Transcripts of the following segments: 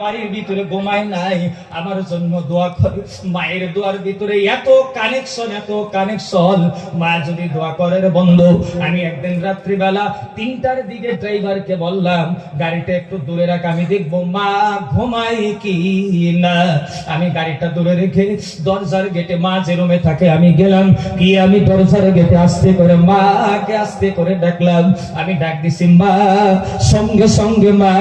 বাড়ির ভিতরে ঘুমায় নাই, আমার জন্য দোয়া করে। মায়ের দোয়ার ভিতরে এত কানেকশন, মা যদি দোয়া করে রে বন্ধু। আমি একদিন রাত্রিবেলা 3টার দিকে ড্রাইভারকে বললাম গাড়িটা একটু দূরে রাখ, আমি দেখবো মা ঘুমাই কি না। আমি গাড়িটা দূরে রেখে দরজার গেটে, মা যে রুমে থাকে আমি গেলাম, কি আমি দরজার গেটে আস্তে করে মাকে আস্তে করে ডাকলাম। আমি ডাক দিছি মা, সঙ্গে সঙ্গে মা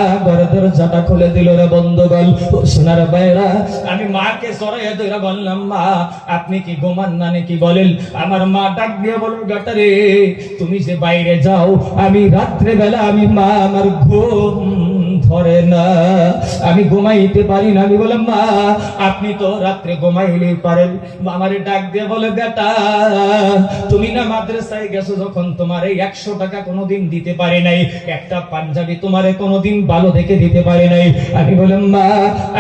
দরজাটা খুলে দিল রে বন্ধুগণ, সোনার বাইরা। আমি মাকে জড়াইয়া ধরে বললাম মা আপনি কি ঘুমান না নাকি বলেন। আমার মা ডাক দিয়ে বলল বেটারে তুমি যে বাইরে যাও, আমি রাত্রে বেলা আমি মা আমার ঘুম ধরে না, আমি ঘুমাইতে পারি না। আমি বললাম মা আপনি তো রাত্রে ঘুমাইলেই পারেন। আমারে ডাক দিয়ে বলে বেটা তুমি না মাদ্রাসায় গেছো যখন তোমার এই 100 টাকা কোনোদিন দিতে পারে নাই, একটা পাঞ্জাবি তোমারে কোনোদিন ভালো দেখে দিতে পারে নাই। আমি বললাম মা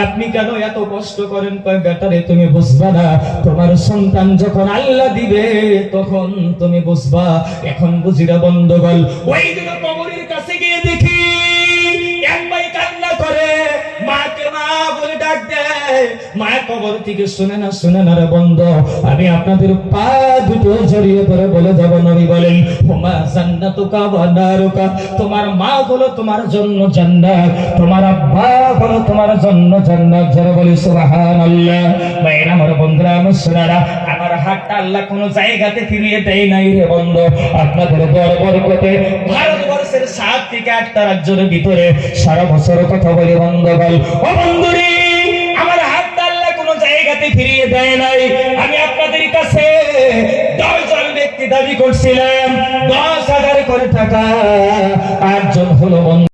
আপনি কেন এত কষ্ট করেন। কয় বেটারে তুমি বুঝবা না, তোমার সন্তান যখন আল্লাহ দিবে তখন তুমি বুঝবা, এখন বুঝিরা বন্ধুগণ। ওই দিন কবরের কাছে গিয়ে দেখি এক ভাই কান্না করে, মাকে মা বলে ডাক দেয়। মা কবর থেকে শুনে না রে বন্ধু, আমি আপনাদের পা দুটো জড়িয়ে ধরে বলে যাব। নবী বলেন হুমা জান্নাতুকা ওয়া নারুকা, তোমার মা হলো তোমার জন্য জান্নাত, তোমার আব্বা হলো তোমার জন্য জান্নাত। যারা বলি সুবহানাল্লাহ। ভাইরা আমার বন্ধুরা আমার সোনারা, আমার হাতটা আল্লাহ কোন জায়গাতে ফিরিয়ে দেয় নাই রে বন্ধু। আপনাদের বরকতে ভারতবর্ষের 7 থেকে 8টা রাজ্যের ভিতরে সারা বছর কথা বলি বন্ধুগণ। ও বন্ধুরে আমার হাতটা আল্লাহ কোন জায়গাতে ফিরিয়ে দেয় নাই। আমি আপনাদের কাছে 10 জন ব্যক্তি দাবি করছিলাম 10,000 করে টাকা, 8 জন হলো বন্ধু।